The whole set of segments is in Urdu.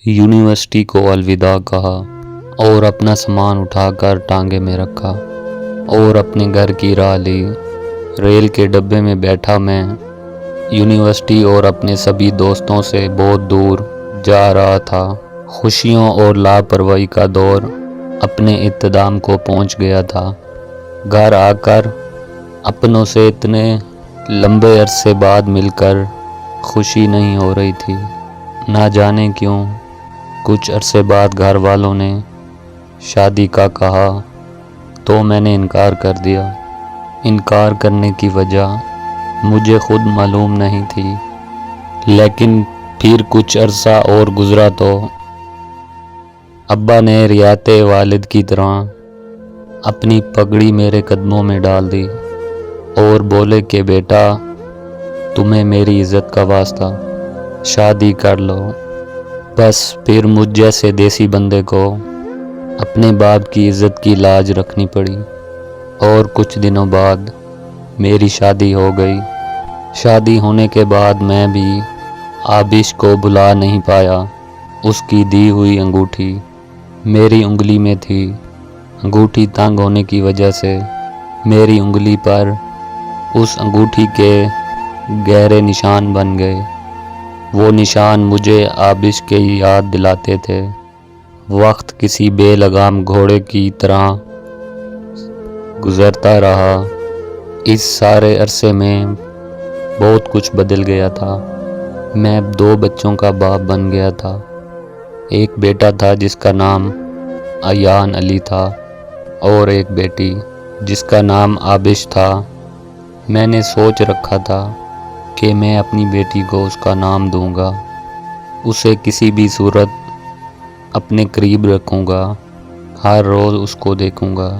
یونیورسٹی کو الوداع کہا اور اپنا سامان اٹھا کر ٹانگے میں رکھا اور اپنے گھر کی راہ لی۔ ریل کے ڈبے میں بیٹھا میں یونیورسٹی اور اپنے سبھی دوستوں سے بہت دور جا رہا تھا۔ خوشیوں اور لاپرواہی کا دور اپنے اختتام کو پہنچ گیا تھا۔ گھر آ کر اپنوں سے اتنے لمبے عرصے بعد مل کر خوشی نہیں ہو رہی تھی۔ نہ جانے کیوں کچھ عرصے بعد گھر والوں نے شادی کا کہا تو میں نے انکار کر دیا۔ انکار کرنے کی وجہ مجھے خود معلوم نہیں تھی، لیکن پھر کچھ عرصہ اور گزرا تو ابا نے رعایت والد کی طرح اپنی پگڑی میرے قدموں میں ڈال دی اور بولے کہ بیٹا، تمہیں میری عزت کا واسطہ شادی کر لو۔ بس پھر مجھ جیسے دیسی بندے کو اپنے باپ کی عزت کی لاج رکھنی پڑی اور کچھ دنوں بعد میری شادی ہو گئی۔ شادی ہونے کے بعد میں بھی آبش کو بھلا نہیں پایا۔ اس کی دی ہوئی انگوٹھی میری انگلی میں تھی۔ انگوٹھی تنگ ہونے کی وجہ سے میری انگلی پر اس انگوٹھی کے گہرے نشان بن گئے۔ وہ نشان مجھے آبش کی یاد دلاتے تھے۔ وقت کسی بے لگام گھوڑے کی طرح گزرتا رہا۔ اس سارے عرصے میں بہت کچھ بدل گیا تھا۔ میں 2 بچوں کا باپ بن گیا تھا۔ ایک بیٹا تھا جس کا نام ایان علی تھا اور ایک بیٹی جس کا نام آبش تھا۔ میں نے سوچ رکھا تھا کہ میں اپنی بیٹی کو اس کا نام دوں گا، اسے کسی بھی صورت اپنے قریب رکھوں گا، ہر روز اس کو دیکھوں گا،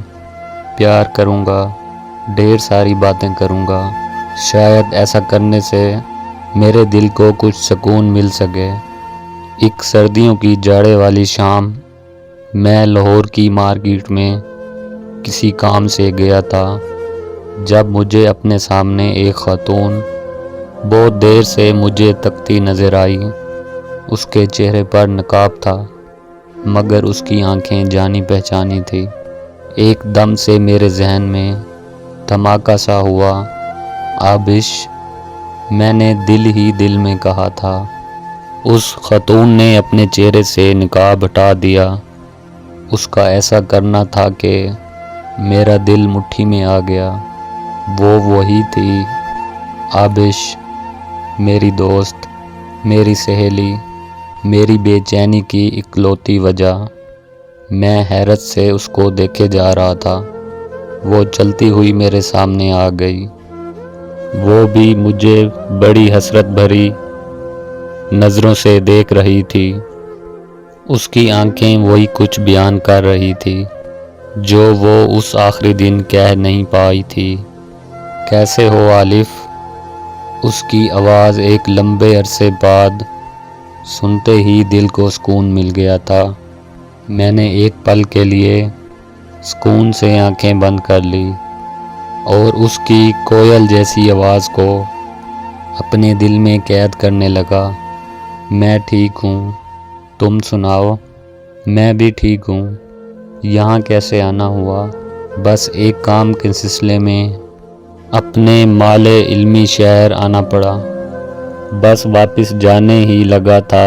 پیار کروں گا، ڈھیر ساری باتیں کروں گا۔ شاید ایسا کرنے سے میرے دل کو کچھ سکون مل سکے۔ ایک سردیوں کی جاڑے والی شام میں لاہور کی مارکیٹ میں کسی کام سے گیا تھا، جب مجھے اپنے سامنے ایک خاتون بہت دیر سے مجھے تکتی نظر آئی۔ اس کے چہرے پر نقاب تھا مگر اس کی آنکھیں جانی پہچانی تھی۔ ایک دم سے میرے ذہن میں دھماکہ سا ہوا، آبش، میں نے دل ہی دل میں کہا تھا۔ اس خاتون نے اپنے چہرے سے نقاب ہٹا دیا۔ اس کا ایسا کرنا تھا کہ میرا دل مٹھی میں آ گیا۔ وہ وہی تھی آبش، میری دوست، میری سہیلی، میری بے چینی کی اکلوتی وجہ۔ میں حیرت سے اس کو دیکھے جا رہا تھا۔ وہ چلتی ہوئی میرے سامنے آ گئی۔ وہ بھی مجھے بڑی حسرت بھری نظروں سے دیکھ رہی تھی۔ اس کی آنکھیں وہی کچھ بیان کر رہی تھی جو وہ اس آخری دن کہہ نہیں پائی تھی۔ کیسے ہو آلف؟ اس کی آواز ایک لمبے عرصے بعد سنتے ہی دل کو سکون مل گیا تھا۔ میں نے ایک پل کے لیے سکون سے آنکھیں بند کر لی اور اس کی کوئل جیسی آواز کو اپنے دل میں قید کرنے لگا۔ میں ٹھیک ہوں، تم سناؤ؟ میں بھی ٹھیک ہوں۔ یہاں کیسے آنا ہوا؟ بس ایک کام کے سلسلے میں اپنے مال علمی شہر آنا پڑا۔ بس واپس جانے ہی لگا تھا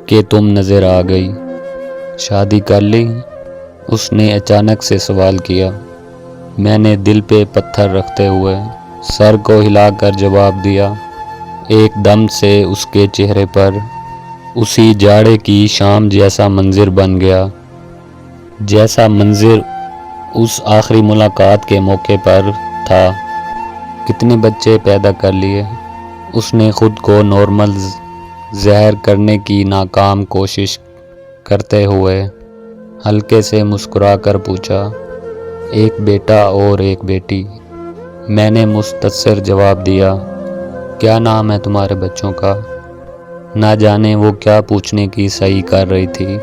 کہ تم نظر آ گئی۔ شادی کر لی؟ اس نے اچانک سے سوال کیا۔ میں نے دل پہ پتھر رکھتے ہوئے سر کو ہلا کر جواب دیا۔ ایک دم سے اس کے چہرے پر اسی جاڑے کی شام جیسا منظر بن گیا، جیسا منظر اس آخری ملاقات کے موقع پر تھا۔ کتنے بچے پیدا کر لیے؟ اس نے خود کو نارمل ظاہر کرنے کی ناکام کوشش کرتے ہوئے ہلکے سے مسکرا کر پوچھا۔ ایک بیٹا اور ایک بیٹی، میں نے مختصر جواب دیا۔ کیا نام ہے تمہارے بچوں کا؟ نہ جانے وہ کیا پوچھنے کی صحیح کر رہی تھی۔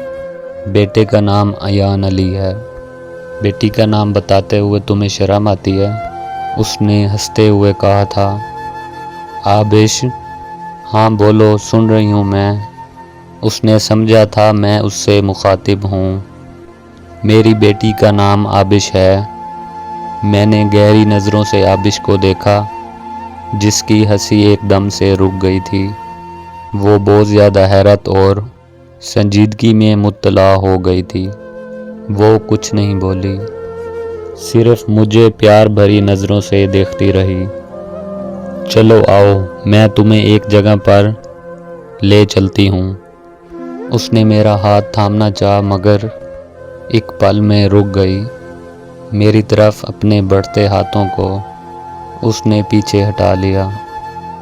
بیٹے کا نام ایان علی ہے۔ بیٹی کا نام بتاتے ہوئے تمہیں شرم آتی ہے؟ اس نے ہنستے ہوئے کہا تھا۔ آبش، ہاں بولو، سن رہی ہوں میں۔ اس نے سمجھا تھا میں اس سے مخاطب ہوں۔ میری بیٹی کا نام آبش ہے۔ میں نے گہری نظروں سے آبش کو دیکھا، جس کی ہنسی ایک دم سے رک گئی تھی۔ وہ بہت زیادہ حیرت اور سنجیدگی میں مبتلا ہو گئی تھی۔ وہ کچھ نہیں بولی، صرف مجھے پیار بھری نظروں سے دیکھتی رہی۔ چلو آؤ، میں تمہیں ایک جگہ پر لے چلتی ہوں۔ اس نے میرا ہاتھ تھامنا چاہا مگر ایک پل میں رک گئی۔ میری طرف اپنے بڑھتے ہاتھوں کو اس نے پیچھے ہٹا لیا۔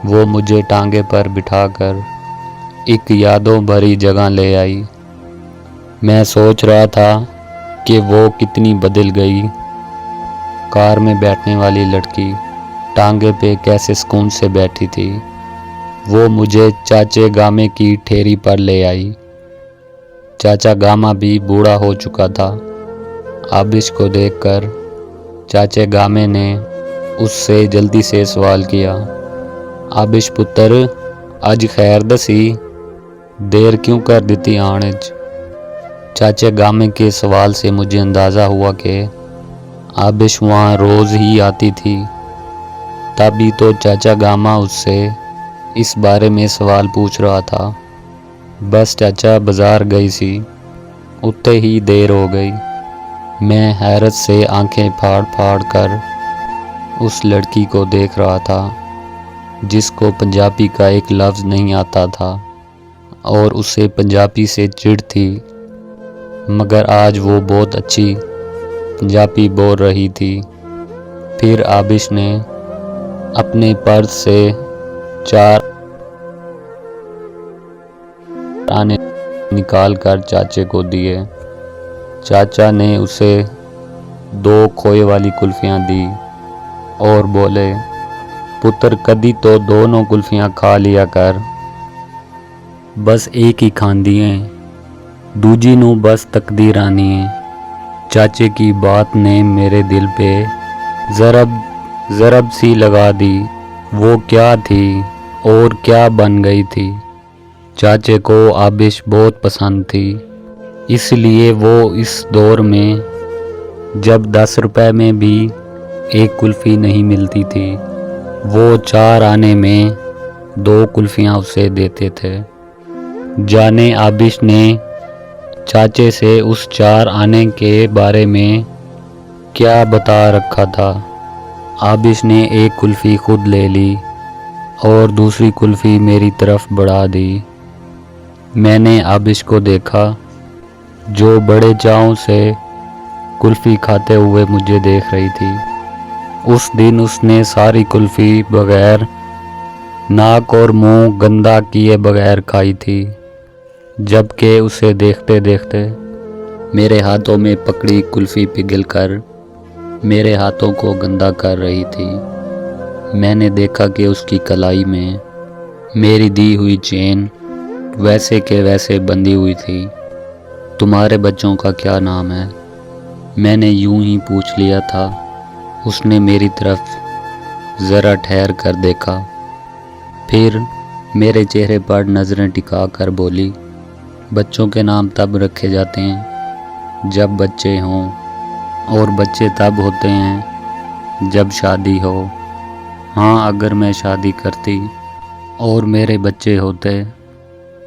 وہ مجھے ٹانگے پر بٹھا کر ایک یادوں بھری جگہ لے آئی۔ میں سوچ رہا تھا کہ وہ کتنی بدل گئی۔ کار میں بیٹھنے والی لڑکی ٹانگے پہ کیسے سکون سے بیٹھی تھی۔ وہ مجھے چاچے گامے کی ٹھیری پر لے آئی۔ چاچا گاما بھی بوڑھا ہو چکا تھا۔ آبش کو دیکھ کر چاچے گامے نے اس سے جلدی سے سوال کیا، آبش پتر، اج خیر دسی، دیر کیوں کر دیتی آنج؟ چاچے گامے کے سوال سے مجھے اندازہ ہوا کہ آبش وہاں روز ہی آتی تھی، تبھی تو چاچا گاما اس سے اس بارے میں سوال پوچھ رہا تھا۔ بس چاچا بازار گئی سی، اتے ہی دیر ہو گئی۔ میں حیرت سے آنکھیں پھاڑ پھاڑ کر اس لڑکی کو دیکھ رہا تھا، جس کو پنجابی کا ایک لفظ نہیں آتا تھا اور اسے پنجابی سے چڑ تھی، مگر آج وہ بہت اچھی پنجابی بول رہی تھی۔ پھر آبش نے اپنے پرس سے 4 آنے نکال کر چاچے کو دیے۔ چاچا نے اسے 2 کھوئے والی کلفیاں دی اور بولے، پتر کدی تو دونوں کلفیاں کھا لیا کر، بس ایک ہی کھاندی ہیں، دوجی نو بس تقدیر آنی ہے۔ چاچے کی بات نے میرے دل پہ ضرب سی لگا دی۔ وہ کیا تھی اور کیا بن گئی تھی؟ چاچے کو آبش بہت پسند تھی، اس لیے وہ اس دور میں جب 10 روپے میں بھی ایک کلفی نہیں ملتی تھی، وہ 4 آنے میں 2 کلفیاں اسے دیتے تھے۔ جانے آبش نے چاچے سے اس 4 آنے کے بارے میں کیا بتا رکھا تھا۔ آبش نے ایک کلفی خود لے لی اور دوسری کلفی میری طرف بڑھا دی۔ میں نے آبش کو دیکھا، جو بڑے چاؤں سے کلفی کھاتے ہوئے مجھے دیکھ رہی تھی۔ اس دن اس نے ساری کلفی بغیر ناک اور منہ گندا کیے بغیر کھائی تھی، جبکہ اسے دیکھتے دیکھتے میرے ہاتھوں میں پکڑی کلفی پگھل کر میرے ہاتھوں کو گندا کر رہی تھی۔ میں نے دیکھا کہ اس کی کلائی میں میری دی ہوئی چین ویسے کے ویسے بندھی ہوئی تھی۔ تمہارے بچوں کا کیا نام ہے؟ میں نے یوں ہی پوچھ لیا تھا۔ اس نے میری طرف ذرا ٹھہر کر دیکھا، پھر میرے چہرے پر نظریں ٹکا کر بولی، بچوں کے نام تب رکھے جاتے ہیں جب بچے ہوں، اور بچے تب ہوتے ہیں جب شادی ہو۔ ہاں، اگر میں شادی کرتی اور میرے بچے ہوتے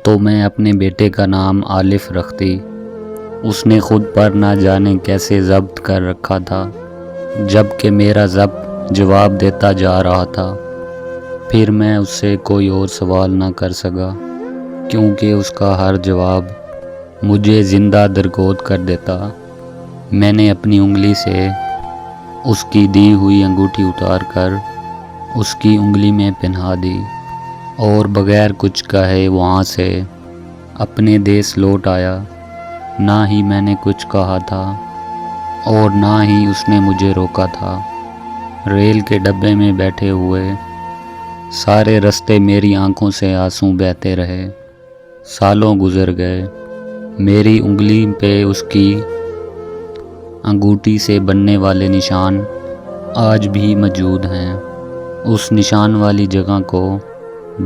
تو میں اپنے بیٹے کا نام عالف رکھتی۔ اس نے خود پر نہ جانے کیسے ضبط کر رکھا تھا، جبکہ میرا ضبط جواب دیتا جا رہا تھا۔ پھر میں اس سے کوئی اور سوال نہ کر سکا، کیونکہ اس کا ہر جواب مجھے زندہ درگود کر دیتا۔ میں نے اپنی انگلی سے اس کی دی ہوئی انگوٹھی اتار کر اس کی انگلی میں پہنا دی اور بغیر کچھ کہے وہاں سے اپنے دیس لوٹ آیا۔ نہ ہی میں نے کچھ کہا تھا اور نہ ہی اس نے مجھے روکا تھا۔ ریل کے ڈبے میں بیٹھے ہوئے سارے رستے میری آنکھوں سے آنسو بہتے رہے۔ سالوں گزر گئے، میری انگلی پہ اس کی انگوٹھی سے بننے والے نشان آج بھی موجود ہیں۔ اس نشان والی جگہ کو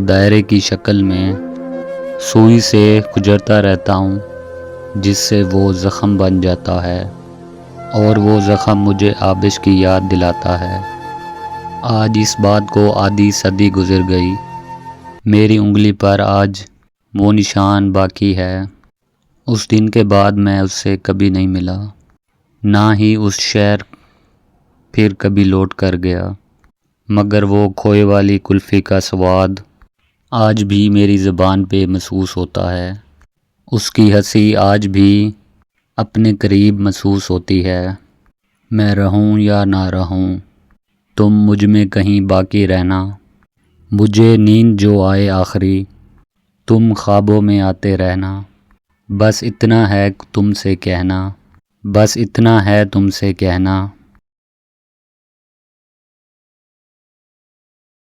دائرے کی شکل میں سوئی سے گزرتا رہتا ہوں جس سے وہ زخم بن جاتا ہے اور وہ زخم مجھے آبش کی یاد دلاتا ہے۔ آج اس بات کو آدھی صدی گزر گئی، میری انگلی پر آج وہ نشان باقی ہے۔ اس دن کے بعد میں اس سے کبھی نہیں ملا، نہ ہی اس شہر پھر کبھی لوٹ کر گیا، مگر وہ کھوئے والی کلفی کا سواد آج بھی میری زبان پہ محسوس ہوتا ہے۔ اس کی ہنسی آج بھی اپنے قریب محسوس ہوتی ہے۔ میں رہوں یا نہ رہوں، تم مجھ میں کہیں باقی رہنا۔ مجھے نیند جو آئے آخری، تم خوابوں میں آتے رہنا۔ بس اتنا ہے تم سے کہنا، بس اتنا ہے تم سے کہنا۔